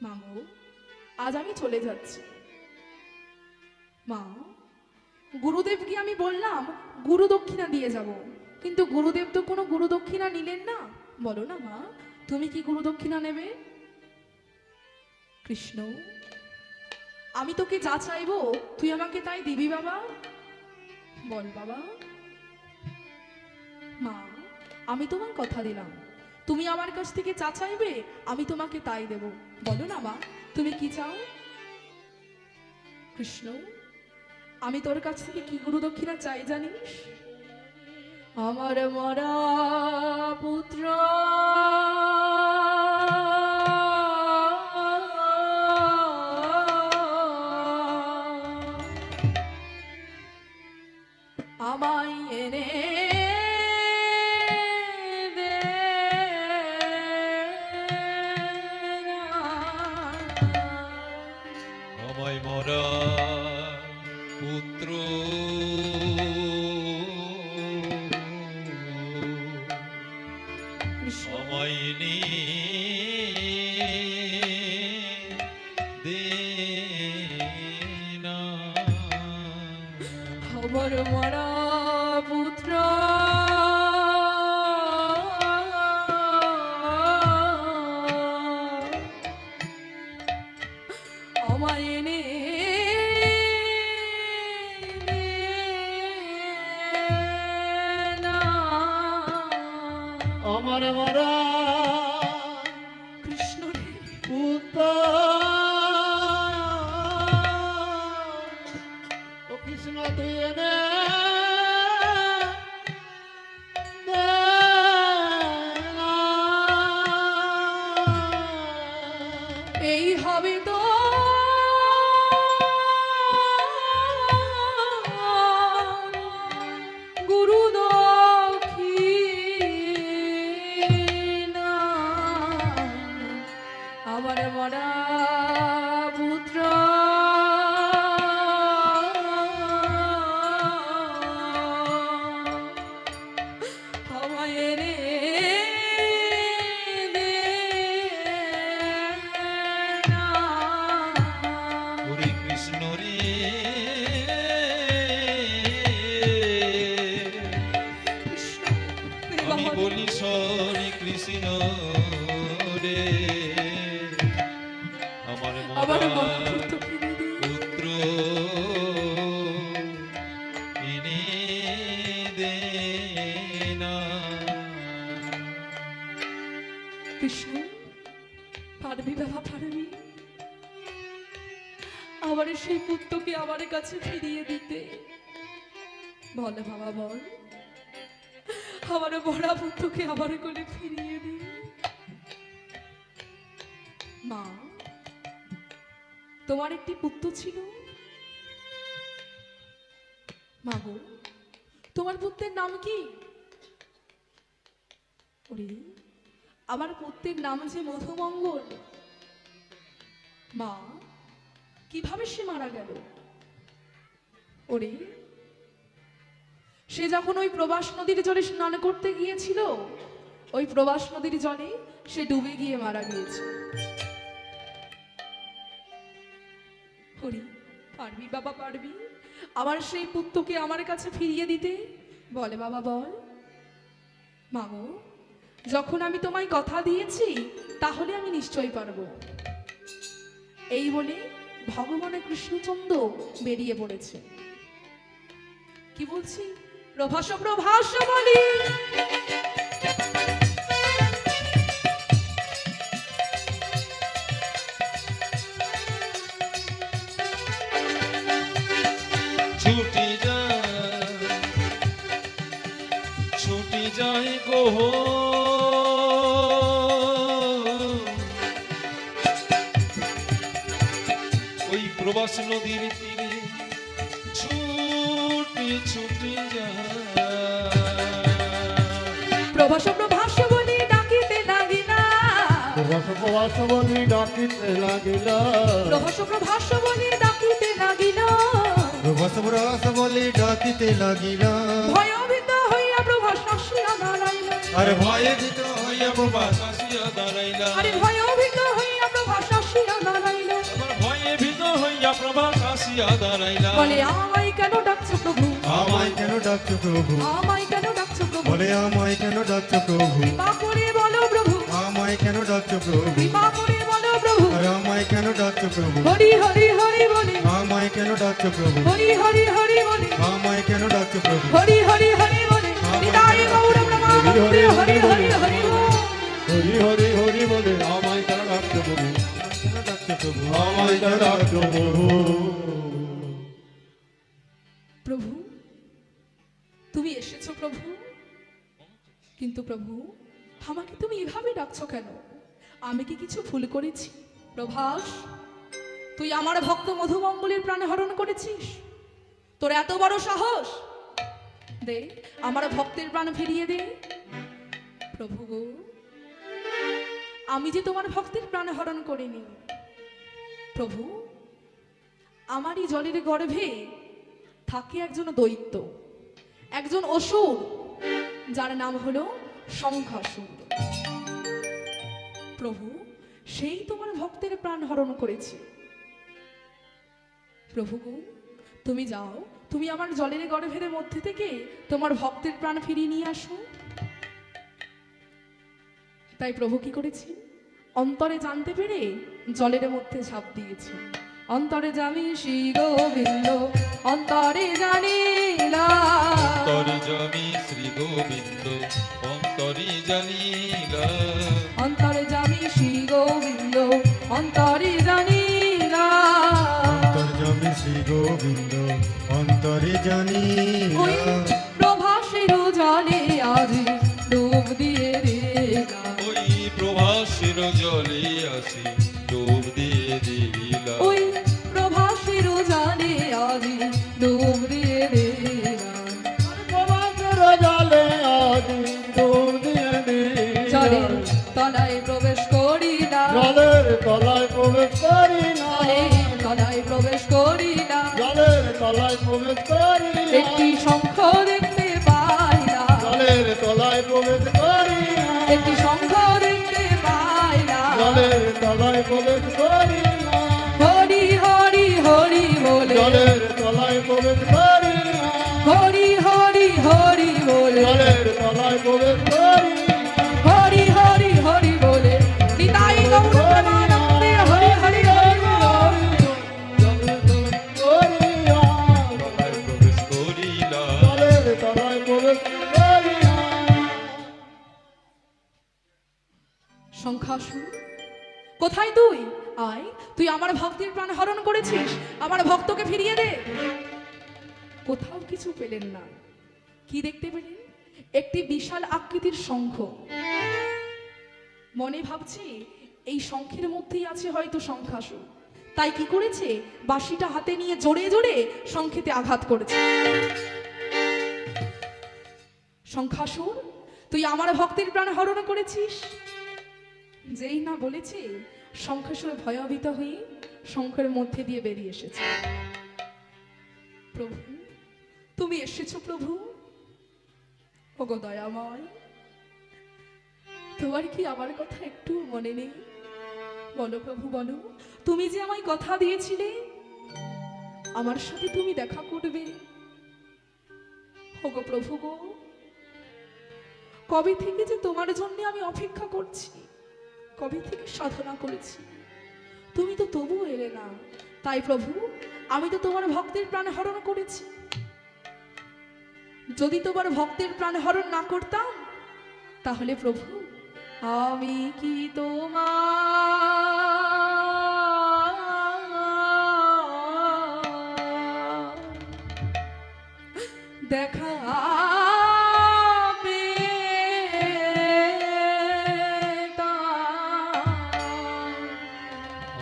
মাগো, আজ আমি চলে যাচ্ছি। মা, গুরুদেবকে আমি বললাম গুরু দক্ষিণা দিয়ে যাব, কিন্তু গুরুদেব তো কোনো গুরু দক্ষিণা নিলেন না। বলো না মা, তুমি কি গুরু দক্ষিণা নেবে? কৃষ্ণ, আমি তোকে যা চাইবো তুই আমাকে তাই দিবি বাবা? বল বাবা। মা, আমি তোমার কথা দিলাম, তুমি আমার কাছ থেকে যা চাইবে আমি তোমাকে তাই দেব। বলো না মা, তুমি কি চাও? কৃষ্ণ, আমি তোর কাছ থেকে কি গুরু দক্ষিণা চাই জানিস? আমার মরা পুত্র আমায় এনে দে না। আমায় মরা পুত্র কৃষ্ণ, আমায় নি দে না। আমার মরা পুত্র আমায় এনে দে না। আমার মরা কৃষ্ণ রে, পুত্র ও কৃষ্ণ তুই এনে দে না। এই হবে তো গুরু দক্ষিণা। আমার মরা পুত্র আমায় এনে দে না। হরে কৃষ্ণ রে কৃষ্ণ, আমি বলি হরে কৃষ্ণ রে। আমার আমার মরা মরা পুত্র কিনে দে। পুত্র এনে দে না। কৃষ্ণ, পারবি বাবা, পারবি আবার সেই পুত্রকে আমার কাছে ফিরিয়ে দিতে? বল বাবা, বল। আমার বড় পুত্রকে আমার কোলে ফিরিয়ে দে। মা, তোমার একটি পুত্র ছিল। মা গো, তোমার পুত্রের নাম কি? ওরে, আমার পুত্রের নাম যে মধুমঙ্গল। মা, কিভাবে সে মারা গেল? ওরে, সে যখন ওই প্রবাস নদীর জলে স্নান করতে গিয়েছিল, ওই প্রবাস নদীর জলে সে ডুবে গিয়ে মারা গিয়েছে। ওরে, পারবি বাবা, পারবি আমার সেই পুত্রকে আমার কাছে ফিরিয়ে দিতে? বলে বাবা, বল। মাগো, যখন আমি তোমায় কথা দিয়েছি তাহলে আমি নিশ্চয়ই পারবো। এই বলে ভগবানের কৃষ্ণচন্দ্র বেরিয়ে পড়েছে। কি বলছি? প্রভাস প্রভাস বলি ছুটি যায় গো ওই প্রবাস নদীর তীরে ছুটি যায়। প্রভাস প্রভাস বলি ডাকিতে লাগিলা। প্রভাস প্রভাস বলি ডাকিতে লাগিলা। প্রভাস প্রভাস বলি ডাকিতে লাগিলা। প্রভাস প্রভাস বলি ডাকিতে লাগিলা। ভয়ভীত হইয়া প্রভাস আসিয়া দাঁড়াইল। আর ভয়ে ভয়ে ভীত হইয়া প্রভাস আসিয়া দাঁড়াইলা। আরে ভয়ভীত হইয়া প্রভাস আসিয়া আসিয়া দাঁড়াইলা বলে আমায় কেন ডাকছো প্রভু, আমায় কেন ডাকছো প্রভু আমায় কেন ডাকছো প্রভু, বলে আমায় কেন ডাকছো প্রভু কৃপা করে বলো প্রভু, আমায় কেন ডাকছো প্রভু কৃপা করে বলো প্রভু। আর আমায় কেন ডাকছো প্রভু হরি হরি হরি বলে, আমায় কেন ডাকছো প্রভু হরি হরি হরি বলে, আমায় কেন ডাকছো প্রভু হরি হরি হরি বলে, নিতাই গৌর ব্রহ্মানন্দে হরি হরি হরি বল। হরি হরি হরি বলে আমায় কেন ডাকছো প্রভু, কেন ডাকছো প্রভু আমায় কেন ডাকছো প্রভু। প্রভু তুমি এসেছো প্রভু, কিন্তু প্রভু আমাকে তুমি এভাবে ডাকছো কেন? আমি কি কিছু ভুল করেছি? প্রভাস, তুই আমার ভক্ত মধুমঙ্গলের প্রাণ হরণ করেছিস, তোর এত বড় সাহস, দে আমার ভক্তের প্রাণ ফিরিয়ে দে। প্রভু গো, আমি যে তোমার ভক্তের প্রাণ হরণ করিনি প্রভু, আমারই জলের গর্ভে থাকে একজন দৈত্য, একজন অসুর, যার নাম হলো শঙ্খাসুর। প্রভু সেই তোমার ভক্তের প্রাণ হরণ করেছে। প্রভু গো, তুমি যাও, তুমি আমার জলের গর্ভের মধ্যে থেকে তোমার ভক্তের প্রাণ ফিরিয়ে নিয়ে আসো। তাই প্রভু কি করেছে? অন্তরে জানতে পেরে জলের মধ্যে ঝাঁপ দিয়েছে। অন্তরে জানি শ্রী গোবিন্দ, অন্তরে জানিলা, অন্তরে জামি শ্রী গোবিন্দ অন্তরে জানিলা অন্তরে জানি শ্রী গোবিন্দ, অন্তরে জানিলা। অন্তর্যামী শ্রী গোবিন্দ অন্তরে জানি ওই প্রভাসের জলে আজ ডুব দিয়ে দিলাম, ওই প্রভাসের জলে আসি ডুব দিয়ে দিলা ওই প্রভাসের জলে আজ ডুব দিয়ে দিলাম। প্রভাতের জলে আজ ডুব দিয়ে জলের দিলাম, তলায় প্রবেশ করিলাম, জলের তলায় প্রবেশ করিলাম, জলের তলায় প্রবেশ করিলাম। জলের তলায় প্রবেশ করিলাম, একটি শঙ্খ দেখতে পাইলাম, জলের তলায় প্রবেশ করিলাম, একটি শঙ্খ দেখতে পাইলাম। জলের তলায় প্রবেশ করিলাম, হরি হরি হরি বলে, জলের তলায় প্রবেশ করিলাম, হরি হরি হরি বলে, জলের তলায় প্রবেশ করিলাম, হরি হরি হরি বলে, নিতাই গৌর ব্রহ্মানন্দে হরি হরি হরি বল। জলের তলায় করিলাম, তলায় প্রবেশ করিলা জলের তলায় প্রবেশ করিলাম। শঙ্খাসুর, কোথায় তুই? আয়, তুই আমার ভক্তের প্রাণ হরণ করেছিস, আমার ভক্তকে ফিরিয়ে দে। কোথাও কিছু পেলেন না। কি দেখতে পেলেন? একটি বিশাল আকৃতির শঙ্খ। মনে ভাবছি এই শঙ্খের মধ্যেই আছে হয়তো শঙ্খাসুর, তাই কি করেছে? বাঁশিটা হাতে নিয়ে জোরে জোরে শঙ্খেতে আঘাত করেছে। শঙ্খাসুর, তুই আমার ভক্তের প্রাণ হরণ করেছিস। যেই না বলেছে, শঙ্খাসুর ভয়ভীত হয়ে শঙ্খের মধ্যে দিয়ে বেরিয়ে এসেছে। প্রভু তুমি এসেছো প্রভু, ওগো দয়াময়, তোমার কি আমার কথা একটু মনে নেই? বলো প্রভু বলো, তুমি যে আমায় কথা দিয়েছিলে আমার সাথে তুমি দেখা করবে। ওগো প্রভু গো, কবে থেকে যে তোমার জন্য আমি অপেক্ষা করছি, কবে থেকে সাধনা করেছি, তুমি তো তবুও এলে না। তাই প্রভু, আমি তো তোমার ভক্তের প্রাণ হরণ করেছি। যদি তোমার ভক্তের প্রাণ হরণ না করতাম, তাহলে প্রভু আমি কি তোমার দেখা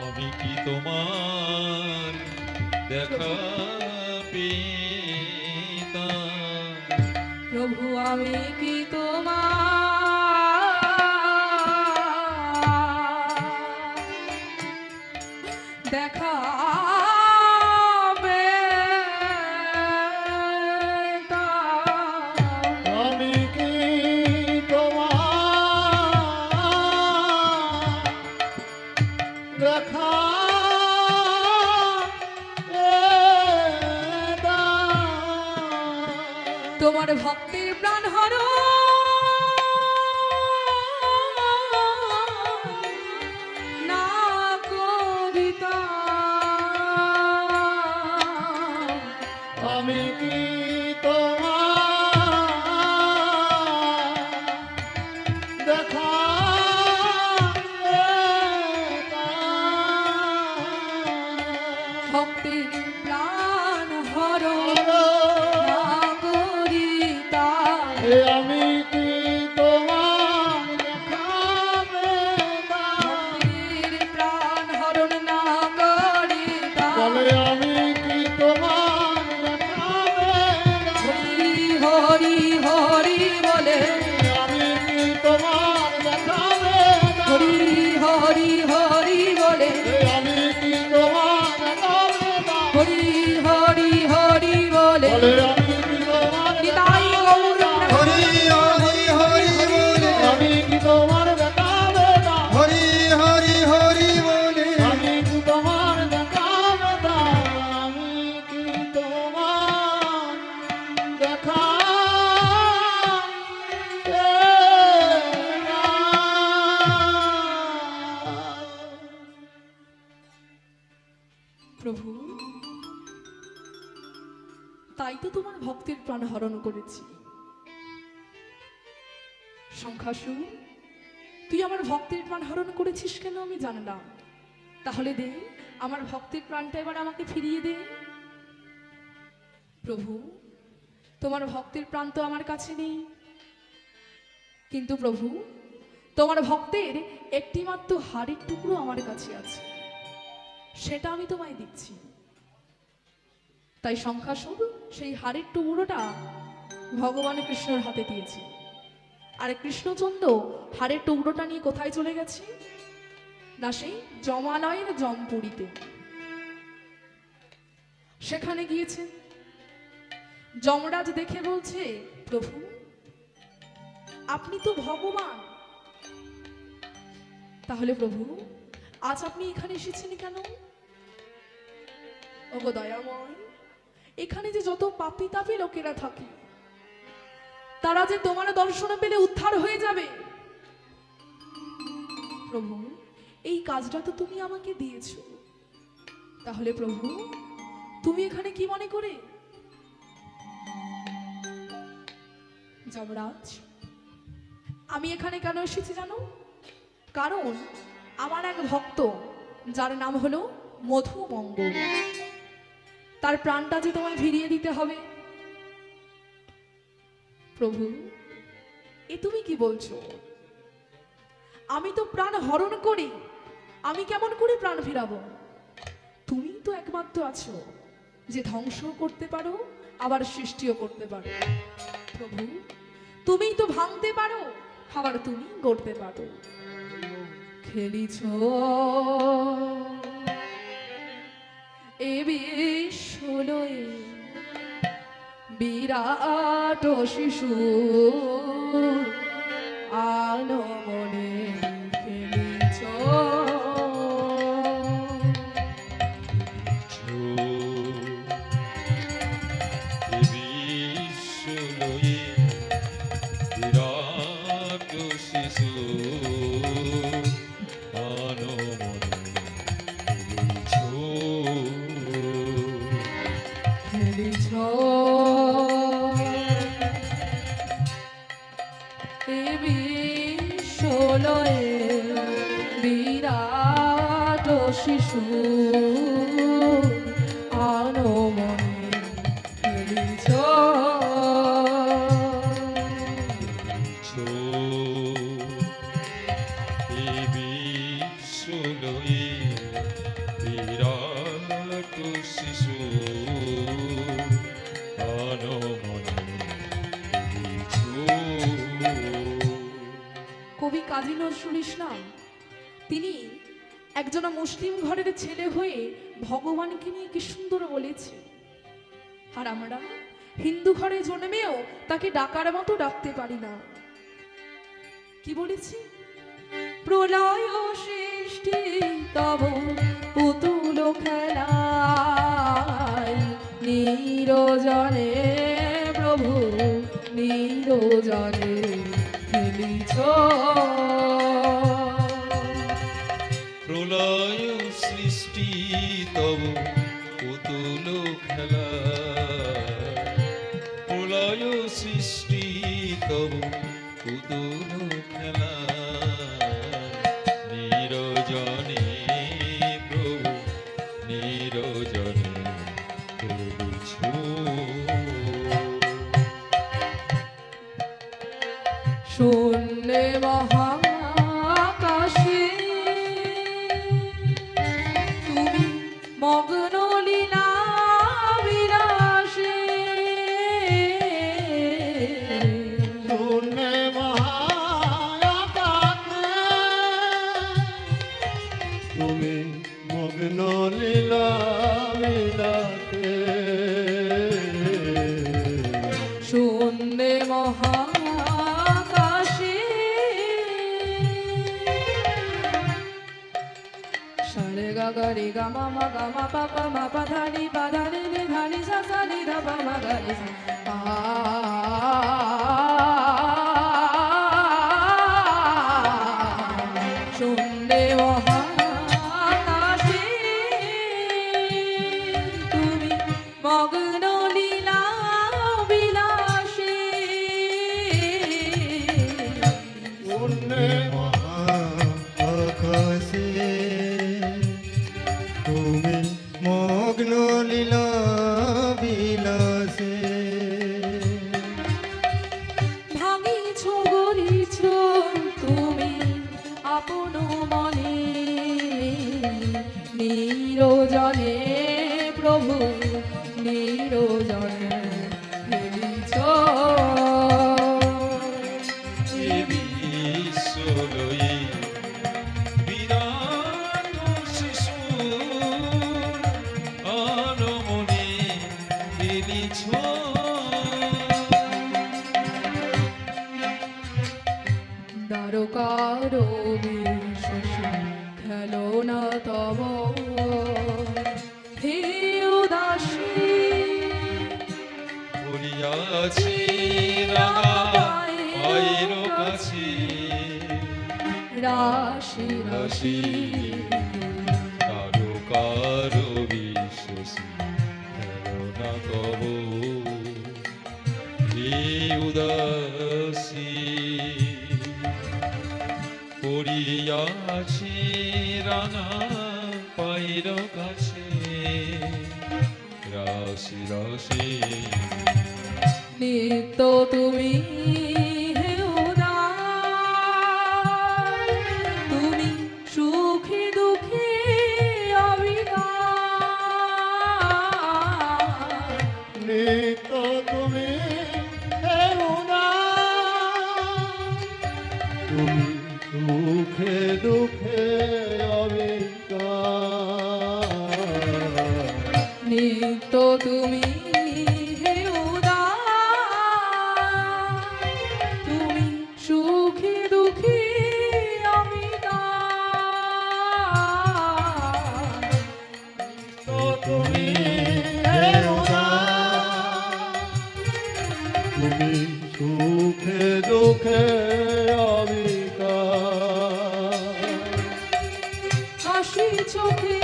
আমি কি তোমার দেখা পেতাম প্রভু আমি কি তোমার দেখা আমি কি তোমার দেখা তোমার ভক্তের প্রাণ হরো না কবিতা আমি কি তোমার দেখা ভক্তের প্রাণ হরো না কবিতা আমি কি তোমার দেখাবে না ভক্তের প্রাণ হরণ না কবিতা বলে আমি কি তোমার দেখাবে না হরি হরি হরি বলে আমি কি তোমার দেখাবে না হরি হরি হরি বলে আমি কি তোমার দেখাবে না হরি হরি হরি বলে বলে আমি কি তোমার নিতাই গৌর হরি হরি হরি বলে আমি কি তোমার দেখাবে না হরি হরি হরি বলে আমি কি তোমার দেখাবে না আমি কি তোমার দেখাবে না প্রভু তাই তো তোমার ভক্তের প্রাণ হরণ করেছি সংখ্যাসুর তুই আমার ভক্তের প্রাণ হরণ করেছিস কেন আমি জানলাম তাহলে দে আমার ভক্তের প্রাণটা এবার আমাকে ফিরিয়ে দে প্রভু তোমার ভক্তের প্রাণ তো আমার কাছে নেই কিন্তু প্রভু তোমার ভক্তের একটি মাত্র হাড়ের টুকরো আমার কাছে আছে সেটা আমি তোমায় দিচ্ছি তাই সংখ্যাসুর সেই হাড়ের টুকরোটা ভগবান কৃষ্ণর হাতে দিয়েছে আর কৃষ্ণচন্দ্র হাড়ের টুকরোটা নিয়ে কোথায় চলে গেছে না সেই জমালয়ের জমপুরীতে সেখানে গিয়েছে যমরাজ দেখে বলছে প্রভু আপনি তো ভগবান তাহলে প্রভু আজ আপনি এখানে এসেছেন কেন ওগো দয়াময় এখানে যে যত পাপী তাপী লোকেরা থাকে তারা যে তোমার দর্শন পেলে উদ্ধার হয়ে যাবে প্রভু এই কাজটা তো তুমি আমাকে দিয়েছো তাহলে প্রভু তুমি এখানে কি মনে করে যমরাজ আমি এখানে কেন এসেছি জানো কারণ আমার এক ভক্ত যার নাম হলো মধুমঙ্গল তার প্রাণটা যে তোমায় ফিরিয়ে দিতে হবে প্রভু এ তুমি কি বলছো আমি তো প্রাণ হরণ করি আমি কেমন করে প্রাণ ফিরাবো তুমি তো একমাত্র আছো যে ধ্বংস করতে পারো আবার সৃষ্টিও করতে পারো প্রভু তুমি তো ভাঙতে পারো আবার তুমি গড়তে পারো খেলিছ এ বিশ্বলয়ে বিরাট শিশু আনমনে খেলিছ বিশ্বলয়ে বিরাট শিশু খেলিছ এ বিশ্বলয়ে বিরাট শিশু আনমনে খেলিছ বিশ্বলয়ে বিরাট শিশু কবি কাজী নজরুল ইসলাম তিনি একজন মুসলিম ঘরের ছেলে হয়ে ভগবানকে নিয়ে কি সুন্দর বলেছে আর আমরা হিন্দু ঘরে জন্মেও তাকে ডাকার মতো ডাকতে পারি না কি বলেছি প্রলয় সৃষ্টি তব পুতুল খেলায় নিরজনে প্রভু জলে ফেলিছ প্রলয় সৃষ্টি তব পুতুল খেলা প্রলয় সৃষ্টি তব পুতুল খেলা নিরজনে প্রভু নিরজনে খেলিছ শূন্যে মহাকাশে তুমি মগ্ন লীলা বিলাসে শূন্যে মহাকাশে তুমি মগ্ন লীলা বিলাসে শূন্যে মহাকাশে সারে গা গা রে গা মা মা গা মা পা পা মা পা ধা নি পা ধা রে রে ধা নি সা সা নি ধা পা মা গা রে সা শূন্যে মহাকাশে তুমি মগ্ন লীলা বিলাসে শূন্যে মহাকাশে তুমি মগ্ন লীলা বিলাসে ভাঙিছ গড়িছ তুমি আপন মনে নিরজনে প্রভু নিরজনে ফেলিছ বিশ্বলয়ী বিরাট শিশু আনমনে খেলিছ দ্বারকার বিশেষ খেলো না তব হে উদাসী পড়িয়াছি রাঙা পায়ের কাছে রাশি রাশি কারো কারো বিশেষ খেলো না তব হে উদাসী পড়িয়াছি রাঙা পায়ের কাছে রাশি রাশি নিত্য তুমি হে উদার তুমি সুখে দুঃখে অবিকার নিত্য তুমি হে উদার তুমি সুখে দুঃখে অবিকার নিত্য তুমি হে উদার তুমি সুখে দুঃখে অবিকার তো তুমি হে উদার তুমি সুখে দুঃখে অবিকার হাসি চোখে